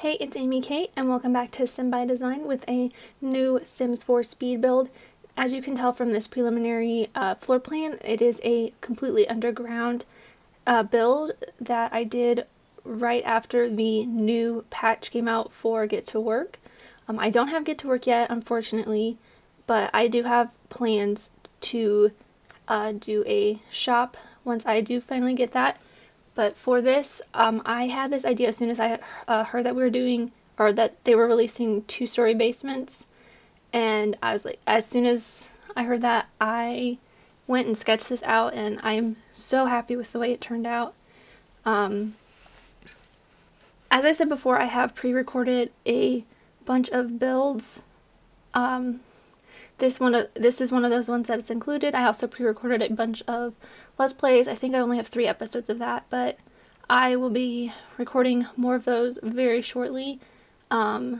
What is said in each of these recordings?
Hey, it's Amy Kate, and welcome back to Sim by Design with a new Sims 4 speed build. As you can tell from this preliminary floor plan, it is a completely underground build that I did right after the new patch came out for Get to Work. I don't have Get to Work yet, unfortunately, but I do have plans to do a shop once I do finally get that. But for this, I had this idea as soon as I heard that we were doing, or that they were releasing two-story basements. And I was like, as soon as I heard that, I went and sketched this out, and I'm so happy with the way it turned out. As I said before, I have pre-recorded a bunch of builds. This is one of those ones that it's included. I also pre-recorded a bunch of Let's Plays. I think I only have 3 episodes of that, but I will be recording more of those very shortly as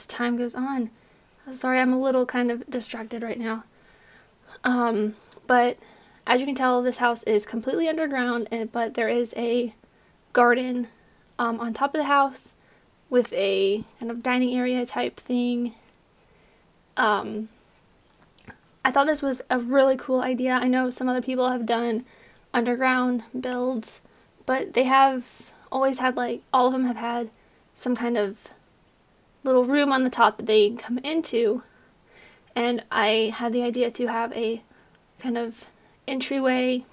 time goes on. Sorry, I'm a little kind of distracted right now. But as you can tell, this house is completely underground, but there is a garden on top of the house with a kind of dining area type thing. I thought this was a really cool idea. I know some other people have done underground builds, but they have always had, like, all of them have had some kind of little room on the top that they come into, and I had the idea to have a kind of entryway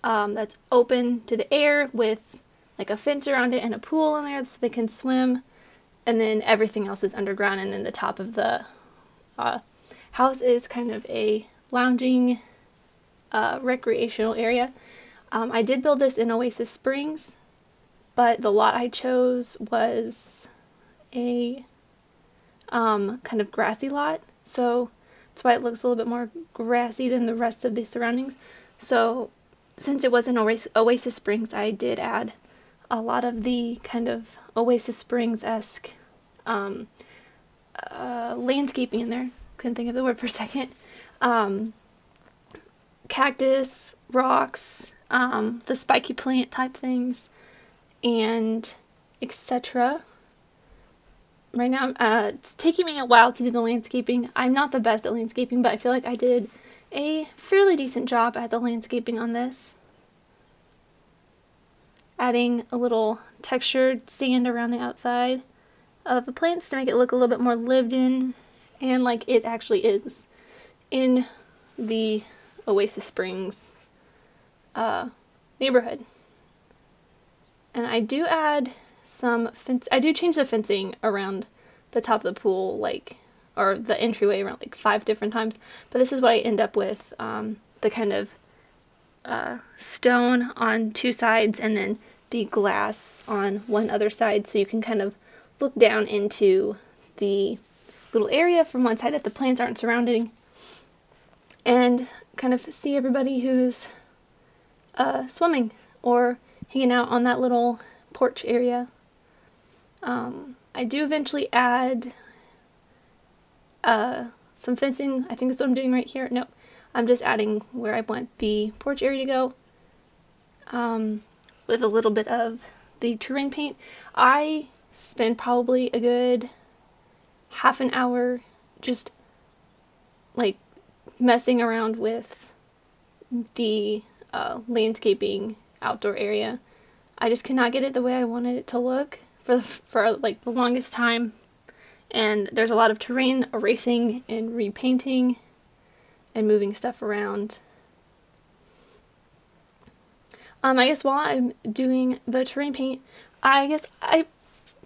that's open to the air with like a fence around it and a pool in there so they can swim, and then everything else is underground, and then the top of the house is kind of a lounging recreational area. I did build this in Oasis Springs, but the lot I chose was a kind of grassy lot, so that's why it looks a little bit more grassy than the rest of the surroundings. So since it was in Oasis Springs, I did add a lot of the kind of Oasis Springs-esque landscaping in there. Couldn't think of the word for a second. Cactus, rocks, the spiky plant type things, and etc. Right now, it's taking me a while to do the landscaping. I'm not the best at landscaping, but I feel like I did a fairly decent job at the landscaping on this. Adding a little textured sand around the outside of the plants to make it look a little bit more lived in, and like it actually is in the Oasis Springs neighborhood. And I do add some I do change the fencing around the top of the pool, like, or the entryway, around like 5 different times, but this is what I end up with, the kind of stone on 2 sides and then the glass on one other side, so you can kind of look down into the little area from one side that the plants aren't surrounding, and kind of see everybody who's swimming or hanging out on that little porch area. I do eventually add some fencing. I think that's what I'm doing right here. Nope, I'm just adding where I want the porch area to go, with a little bit of the terrain paint. I spent probably a good half an hour just like messing around with the landscaping outdoor area. I just could not get it the way I wanted it to look for like the longest time, and there's a lot of terrain erasing and repainting and moving stuff around. I guess while I'm doing the terrain paint, I guess I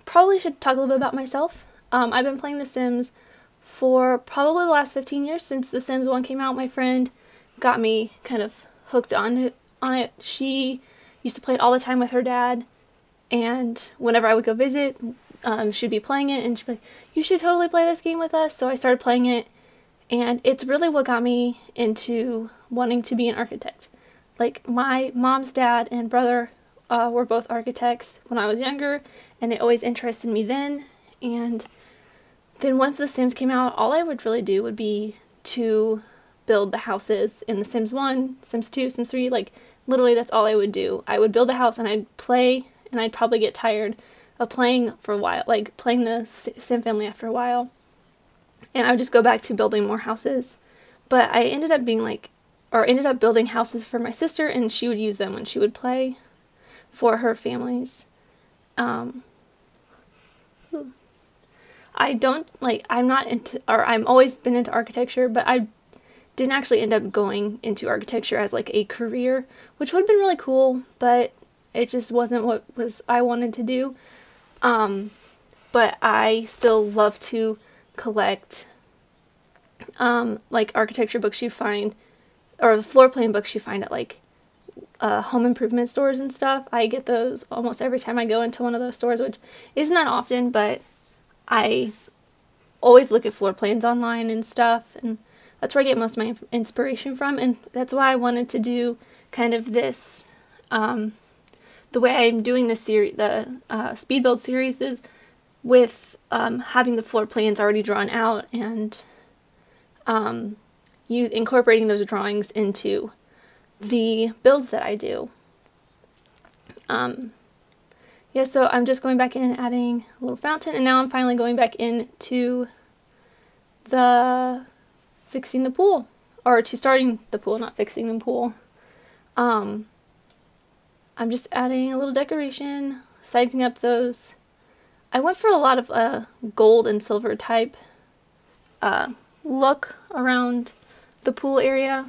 probably should talk a little bit about myself. I've been playing The Sims for probably the last 15 years. Since The Sims 1 came out, my friend got me kind of hooked on it. She used to play it all the time with her dad, and whenever I would go visit, she'd be playing it, and she'd be like, "You should totally play this game with us." So I started playing it, and it's really what got me into wanting to be an architect. Like, my mom's dad and brother were both architects when I was younger, and it always interested me then. And then once The Sims came out, all I would really do would be to build the houses in The Sims 1, Sims 2, Sims 3, like, literally that's all I would do. I would build a house and I'd play, and I'd probably get tired of playing for a while, like playing the Sim family after a while. And I would just go back to building more houses. But I ended up building houses for my sister, and she would use them when she would play for her families. I don't, like, I'm not into, or I'm always been into architecture, but I didn't actually end up going into architecture as like a career, which would have been really cool, but it just wasn't what I wanted to do. But I still love to collect like architecture books you find, or the floor plan books you find at like home improvement stores and stuff. I get those almost every time I go into one of those stores, which isn't that often, but I always look at floor plans online and stuff, and that's where I get most of my inspiration from, and that's why I wanted to do kind of this, the way I'm doing this series, the speed build series, is with having the floor plans already drawn out, and incorporating those drawings into the builds that I do. Yeah, so I'm just going back in and adding a little fountain, and now I'm finally going back into the fixing the pool, or to starting the pool, not fixing the pool. I'm just adding a little decoration, sizing up those. I went for a lot of gold and silver type look around the pool area.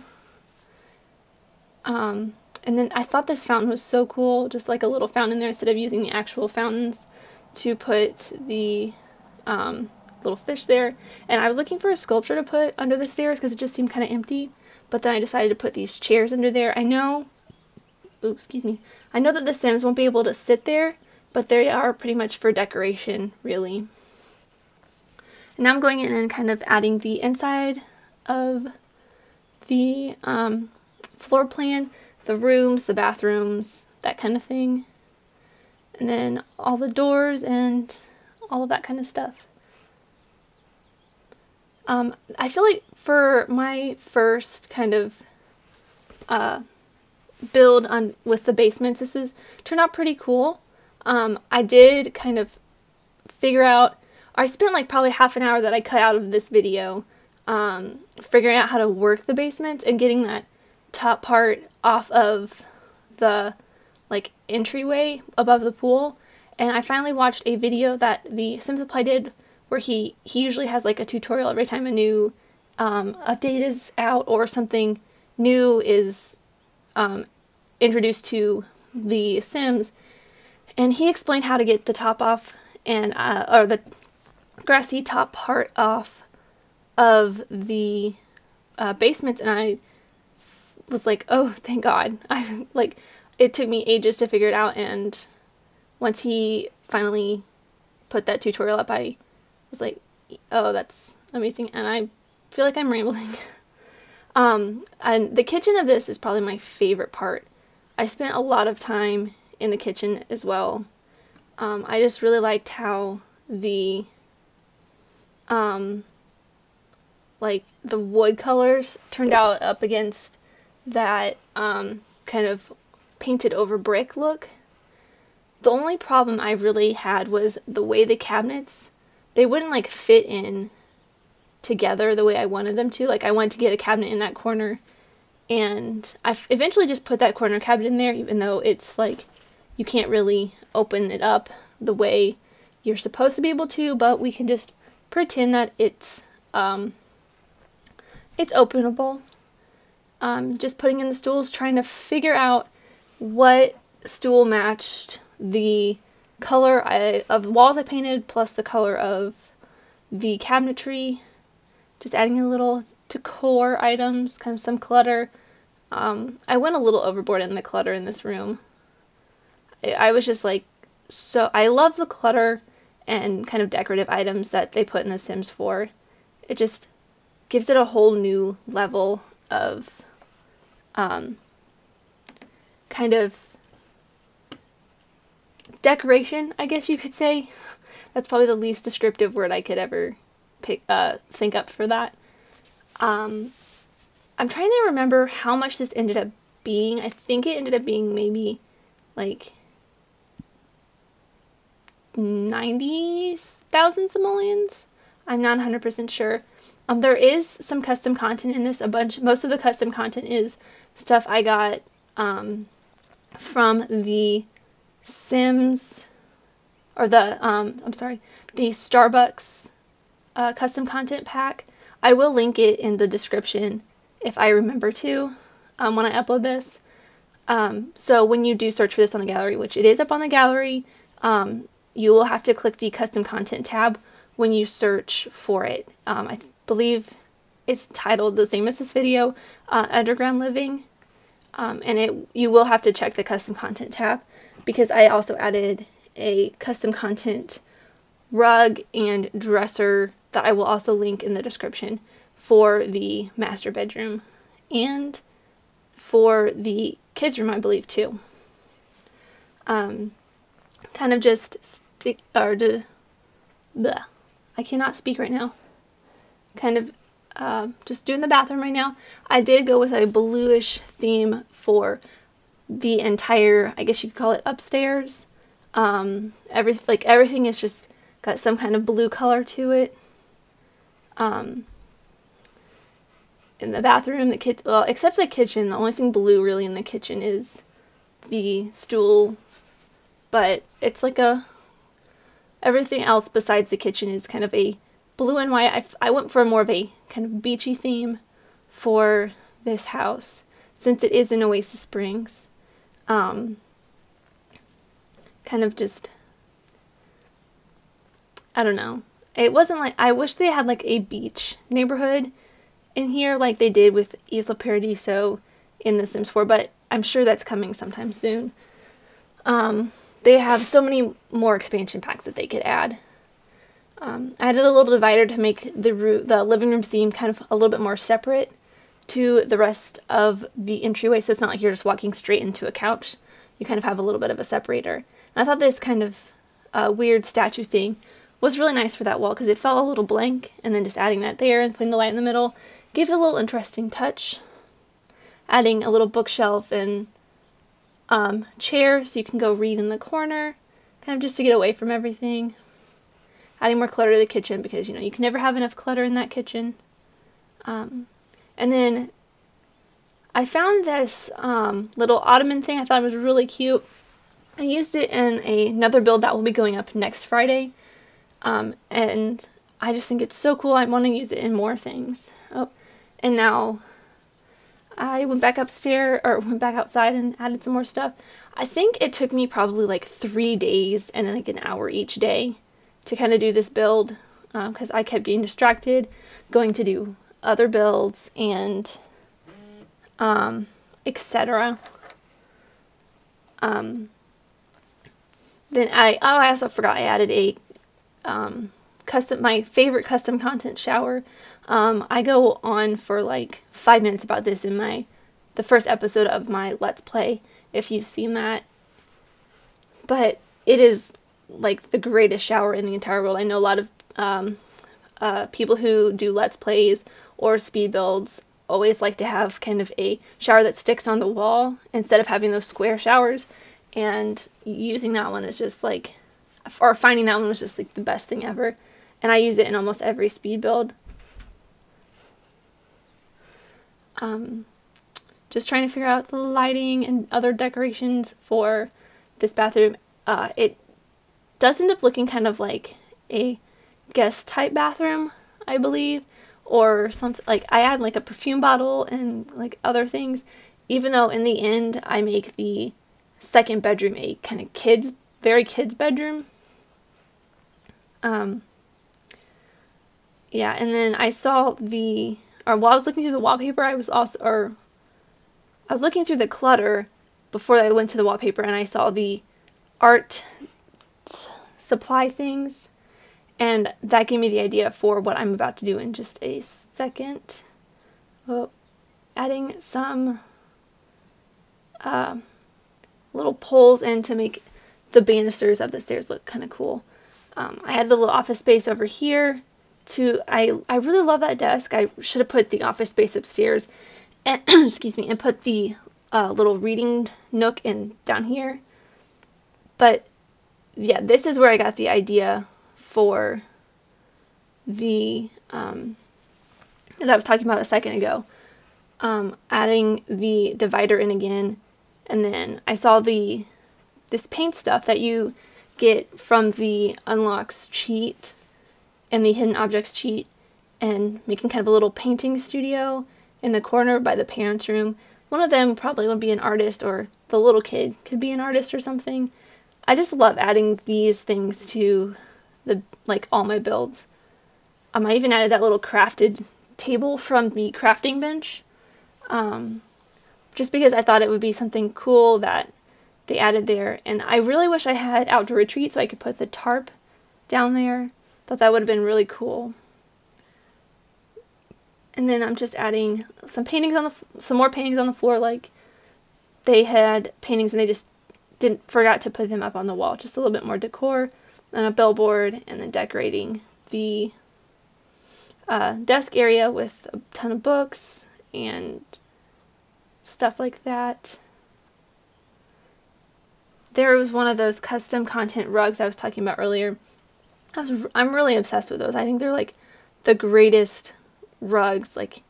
And then I thought this fountain was so cool, just like a little fountain there instead of using the actual fountains to put the little fish there. And I was looking for a sculpture to put under the stairs because it just seemed kind of empty, but then I decided to put these chairs under there. I know, ooh, excuse me, I know that the Sims won't be able to sit there, but they are pretty much for decoration, really. And now I'm going in and kind of adding the inside of the floor plan, the rooms, the bathrooms, that kind of thing. And then all the doors and all of that kind of stuff. I feel like for my first kind of build on with the basements, this has turned out pretty cool. I did kind of figure out, I spent like probably half an hour that I cut out of this video figuring out how to work the basements and getting that top part off of the like entryway above the pool. And I finally watched a video that the Sim Supply did where he usually has like a tutorial every time a new update is out or something new is introduced to the Sims, and he explained how to get the top off and or the grassy top part off of the basement, and I was like, oh, thank God. I like, it took me ages to figure it out, and once he finally put that tutorial up, I was like, oh, that's amazing. And I feel like I'm rambling. And the kitchen of this is probably my favorite part. I spent a lot of time in the kitchen as well. I just really liked how the like the wood colors turned out up against that kind of painted over brick look. The only problem I really had was the way the cabinets, they wouldn't like fit in together the way I wanted them to. Like I wanted to get a cabinet in that corner, and I eventually just put that corner cabinet in there, even though it's like you can't really open it up the way you're supposed to be able to, but we can just pretend that it's openable. Just putting in the stools, trying to figure out what stool matched the color of the walls I painted plus the color of the cabinetry. Just adding a little decor items, kind of some clutter. I went a little overboard in the clutter in this room. I was just like, so I love the clutter and kind of decorative items that they put in The Sims 4. It just gives it a whole new level of kind of decoration, I guess you could say. That's probably the least descriptive word I could ever think up for that. I'm trying to remember how much this ended up being. I think it ended up being maybe like 90,000 simoleons. I'm not 100% sure. There is some custom content in this, most of the custom content is stuff I got from the Sims, or the Starbucks custom content pack. I will link it in the description if I remember to when I upload this. So when you do search for this on the gallery, which it is up on the gallery, you will have to click the custom content tab when you search for it. I believe it's titled the same as this video, Underground Living, and you will have to check the custom content tab, because I also added a custom content rug and dresser that I will also link in the description for the master bedroom and for the kids room, I believe, too. Kind of just I cannot speak right now. Kind of just doing the bathroom right now. I did go with a bluish theme for the entire, I guess you could call it, upstairs. Everything is just got some kind of blue color to it. In the bathroom, well, except for the kitchen, the only thing blue really in the kitchen is the stools. But it's like everything else besides the kitchen is kind of a blue and white. I went for more of a kind of beachy theme for this house, since it is in Oasis Springs. Kind of just, I don't know. It wasn't like, I wish they had like a beach neighborhood in here like they did with Isla Paradiso in The Sims 4, but I'm sure that's coming sometime soon. They have so many more expansion packs that they could add. I added a little divider to make the living room seem kind of a little bit more separate to the rest of the entryway, so it's not like you're just walking straight into a couch. You kind of have a little bit of a separator. And I thought this kind of weird statue thing was really nice for that wall, because it felt a little blank, and then just adding that there and putting the light in the middle gave it a little interesting touch. Adding a little bookshelf and chair so you can go read in the corner, kind of just to get away from everything. Adding more clutter to the kitchen, because you can never have enough clutter in that kitchen. And then I found this little ottoman thing. I thought it was really cute. I used it in another build that will be going up next Friday. And I just think it's so cool. I want to use it in more things. Oh, and now I went back upstairs, or went back outside and added some more stuff. I think it took me probably like 3 days and like an hour each day to kind of do this build, because I kept getting distracted, going to do other builds and etc. Then I also forgot I added a my favorite custom content shower. I go on for like 5 minutes about this in the first episode of my Let's Play, if you've seen that. But it is like the greatest shower in the entire world. I know a lot of people who do Let's Plays or speed builds always like to have kind of a shower that sticks on the wall instead of having those square showers, and using that one is just like, or finding that one was just like the best thing ever, and I use it in almost every speed build. Just trying to figure out the lighting and other decorations for this bathroom. It does end up looking kind of like a guest type bathroom, I believe, or something. Like I add like a perfume bottle and like other things, even though in the end I make the second bedroom a kind of very kids bedroom. Yeah, and then I saw while I was looking through the wallpaper, I was looking through the clutter before I went to the wallpaper, and I saw the art supply things, and that gave me the idea for what I'm about to do in just a second. Oh, adding some little poles in to make the banisters of the stairs look kind of cool. I had the little office space over here. I really love that desk. I should have put the office space upstairs, and excuse me, and put the little reading nook in down here. But yeah, this is where I got the idea for the, that I was talking about a second ago. Adding the divider in again, and then I saw this paint stuff that you get from the unlocks cheat and the hidden objects cheat, and making kind of a little painting studio in the corner by the parents' room. One of them probably would be an artist, or the little kid could be an artist or something. I just love adding these things to the, like, all my builds. I even added that little crafted table from the crafting bench, just because I thought it would be something cool that they added there. And I really wish I had outdoor retreat so I could put the tarp down there. Thought that would have been really cool. And then I'm just adding some paintings on some more paintings on the floor. Like, they had paintings and they just forgot to put them up on the wall. Just a little bit more decor, and a billboard, and then decorating the desk area with a ton of books and stuff like that. There was one of those custom content rugs I was talking about earlier. I'm really obsessed with those. I think they're like the greatest rugs, like,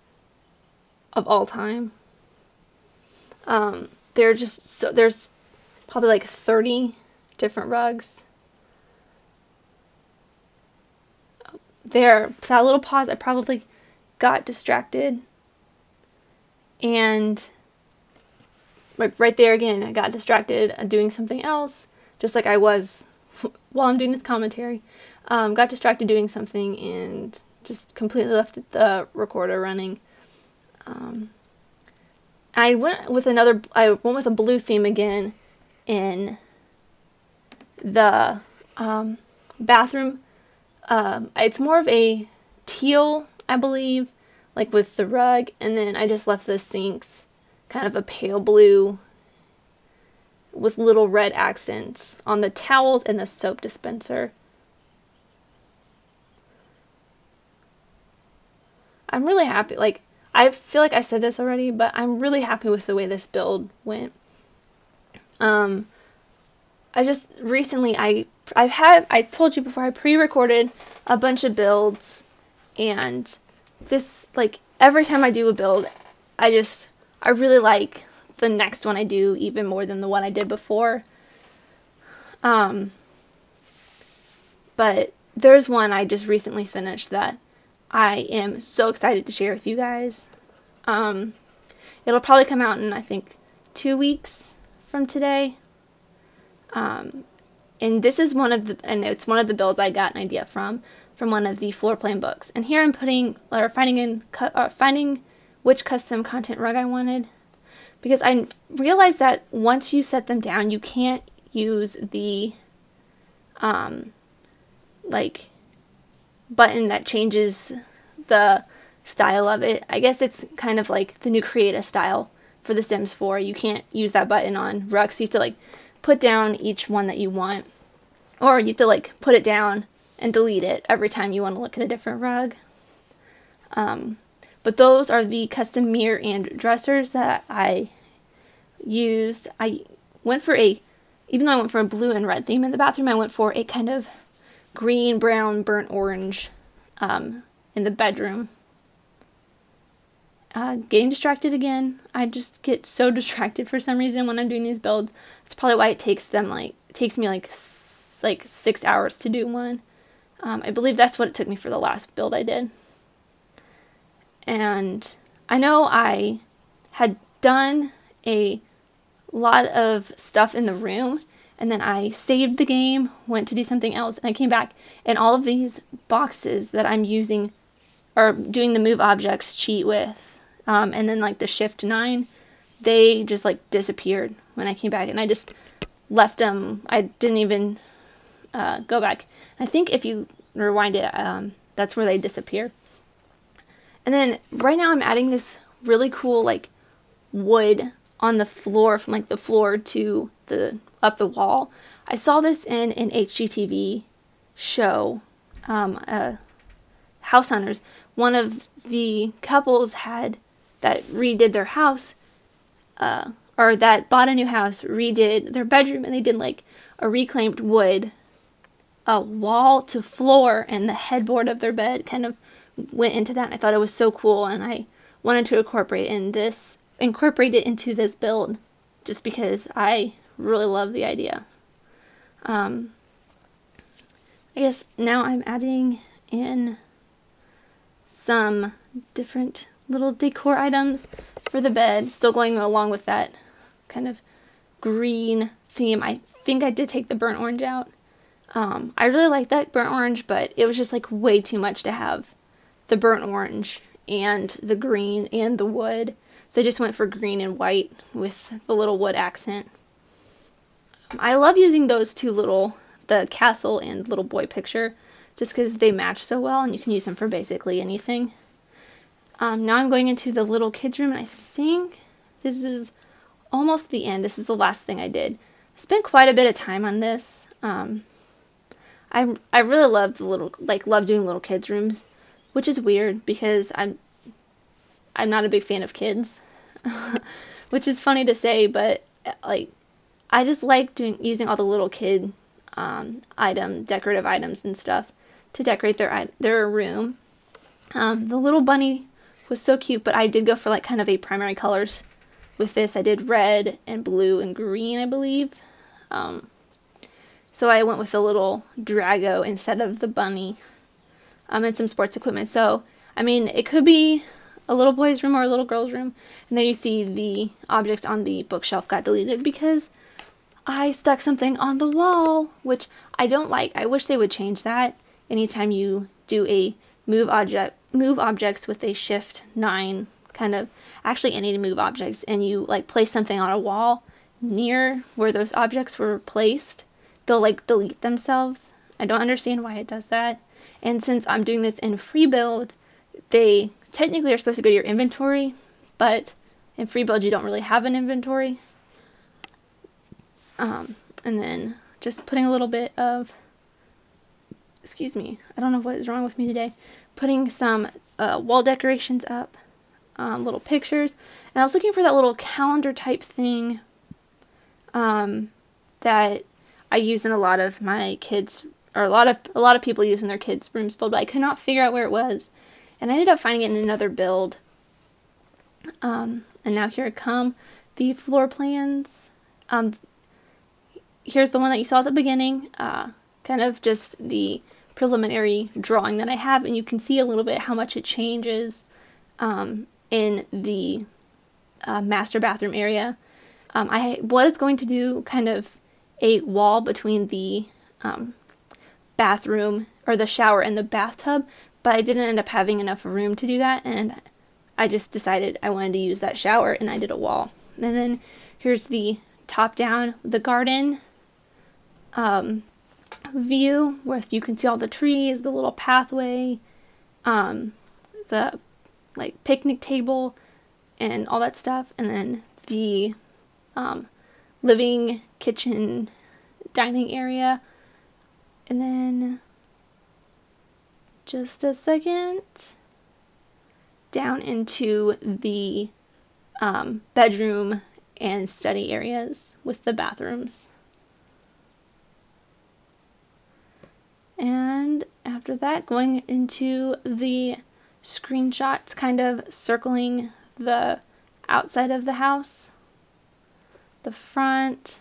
of all time. They're just so, there's probably like 30 different rugs. There, that little pause, I probably got distracted, and like right there again, I got distracted doing something else, just like I was while I'm doing this commentary. Got distracted doing something and just completely left the recorder running. I went with a blue theme again in the bathroom. It's more of a teal, I believe, like with the rug, and then I just left the sinks kind of a pale blue with little red accents on the towels and the soap dispenser. I'm really happy. Like, I feel like I said this already, but I'm really happy with the way this build went. I just recently, I told you before, I pre-recorded a bunch of builds, and this, like, every time I do a build, I really like the next one I do even more than the one I did before. But there's one I just recently finished that I am so excited to share with you guys. It'll probably come out in, I think, 2 weeks from today. And this is it's one of the builds I got an idea from one of the floor plan books. And here I'm finding which custom content rug I wanted, because I realized that once you set them down, you can't use the like button that changes the style of it. I guess it's kind of like the new create a style for The Sims 4. You can't use that button on rugs. So you have to like put down each one that you want, or you have to like put it down and delete it every time you want to look at a different rug. But those are the custom mirror and dressers that I used. Even though I went for a blue and red theme in the bathroom, I went for a kind of green, brown, burnt orange in the bedroom. Getting distracted again. I just get so distracted for some reason when I'm doing these builds. That's probably why it takes me like 6 hours to do one. I believe that's what it took me for the last build I did. And I know I had done a lot of stuff in the room, and then I saved the game, went to do something else, and I came back, and all of these boxes that I'm using or doing the move objects cheat with, and then like the shift 9, they just like disappeared when I came back, and I just left them. I didn't even go back. I think if you rewind it, that's where they disappear. And then right now I'm adding this really cool like wood on the floor, from like the floor to up the wall. I saw this in an HGTV show, House Hunters. One of the couples that redid their house, or that bought a new house, redid their bedroom, and they did like a reclaimed wood, a wall to floor, and the headboard of their bed kind of went into that. And I thought it was so cool, and I wanted to incorporate it into this build just because I really love the idea. I guess now I'm adding in some different little decor items for the bed, still going along with that kind of green theme. I think I did take the burnt orange out. I really like that burnt orange, but it was just like way too much to have the burnt orange and the green and the wood. So I just went for green and white with the little wood accent. I love using those two the castle and little boy picture, just because they match so well and you can use them for basically anything. Now I'm going into the little kids room, and I think this is almost the end. This is the last thing I did. I spent quite a bit of time on this. I really love love doing little kids rooms, which is weird because I'm not a big fan of kids, which is funny to say, but like I just like using all the little kid decorative items and stuff to decorate their room. The little bunny was so cute, but I did go for like kind of a primary colors with this. I did red and blue and green, I believe. So I went with a little Drago instead of the bunny, and some sports equipment. So, I mean, it could be a little boy's room or a little girl's room. And then you see the objects on the bookshelf got deleted because I stuck something on the wall, which I don't like. I wish they would change that. Anytime you do a move objects with a shift 9 kind of, actually any move objects, and you like place something on a wall near where those objects were placed, they'll like delete themselves. I don't understand why it does that. And since I'm doing this in free build, they technically are supposed to go to your inventory, but in free build you don't really have an inventory. And then just putting a little bit of, excuse me, I don't know what is wrong with me today, putting some wall decorations up, little pictures. And I was looking for that little calendar type thing that I use in a lot of my kids, or a lot of people use in their kids' rooms build, but I could not figure out where it was. And I ended up finding it in another build. And now here come the floor plans. Here's the one that you saw at the beginning, kind of just the preliminary drawing that I have, and you can see a little bit how much it changes in the master bathroom area. I was going to do kind of a wall between the bathroom, or the shower, and the bathtub, but I didn't end up having enough room to do that, and I just decided I wanted to use that shower, and I did a wall. And then here's the top down, the garden view, where you can see all the trees, the little pathway, the like picnic table and all that stuff, and then the living, kitchen, dining area. And then just a second, down into the bedroom and study areas with the bathrooms. And after that, going into the screenshots, kind of circling the outside of the house, the front.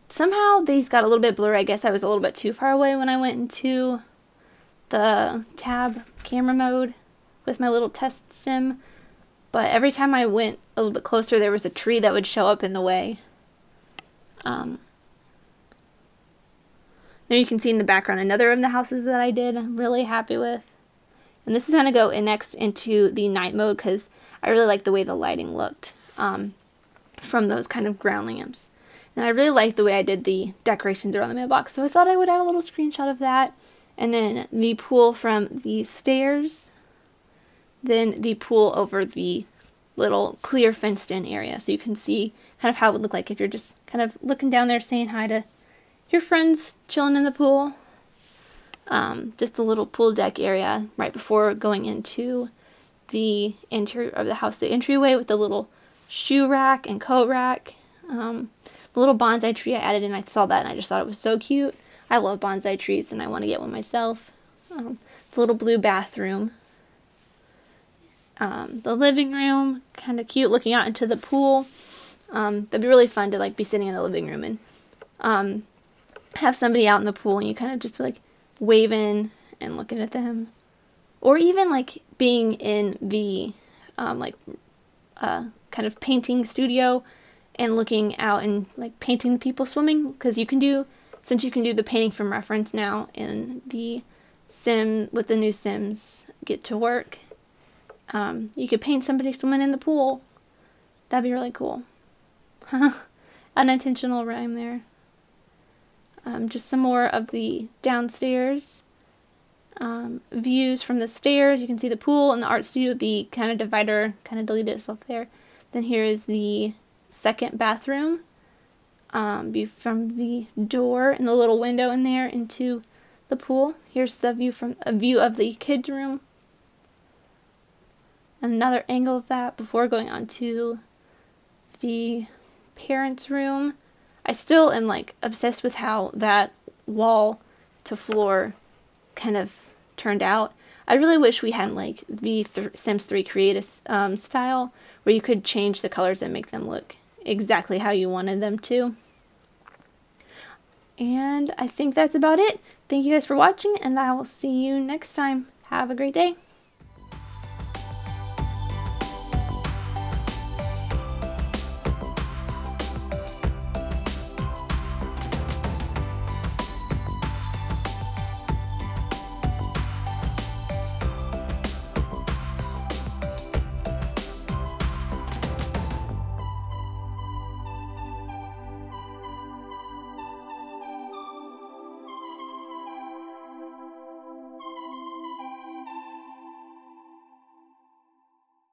Somehow these got a little bit blurry. I guess I was a little bit too far away when I went into the tab camera mode with my little test sim, but every time I went a little bit closer, there was a tree that would show up in the way. There you can see in the background another of the houses that I did. I'm really happy with. And this is going to go next into the night mode because I really like the way the lighting looked from those kind of ground lamps. And I really like the way I did the decorations around the mailbox, so I thought I would add a little screenshot of that. And then the pool from the stairs. Then the pool over the little clear fenced in area, so you can see kind of how it would look like if you're just kind of looking down there saying hi to your friends chilling in the pool. Just a little pool deck area right before going into the interior of the house, the entryway with the little shoe rack and coat rack. The little bonsai tree I added in, I saw that and I just thought it was so cute. I love bonsai trees and I want to get one myself. The little blue bathroom. The living room, kind of cute, looking out into the pool. That'd be really fun to like be sitting in the living room and have somebody out in the pool and you kind of just be like waving and looking at them. Or even like being in the kind of painting studio and looking out and like painting the people swimming, because you can do, since you can do the painting from reference now in the sim with the new Sims Get to Work, you could paint somebody swimming in the pool. That'd be really cool. Unintentional rhyme there. Just some more of the downstairs views from the stairs. You can see the pool and the art studio. The kind of divider kind of deleted itself there. Then here is the second bathroom. View from the door and the little window in there into the pool. Here's the view from a view of the kids' room. Another angle of that before going on to the parents' room. I still am like obsessed with how that wall to floor kind of turned out. I really wish we had like the Sims 3 Create style where you could change the colors and make them look exactly how you wanted them to. And I think that's about it. Thank you guys for watching, and I will see you next time. Have a great day.